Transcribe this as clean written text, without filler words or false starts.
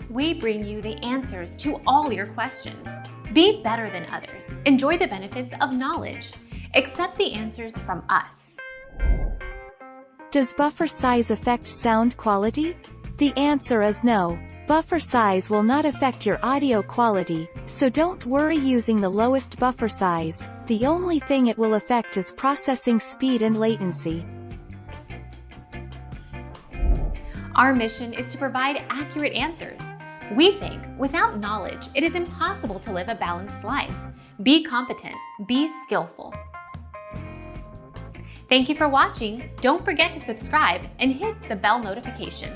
We bring you the answers to all your questions. Be better than others. Enjoy the benefits of knowledge. Accept the answers from us. Does buffer size affect sound quality? The answer is no. Buffer size will not affect your audio quality, so don't worry using the lowest buffer size. The only thing it will affect is processing speed and latency. Our mission is to provide accurate answers. We think without knowledge, it is impossible to live a balanced life. Be competent, be skillful. Thank you for watching. Don't forget to subscribe and hit the bell notification.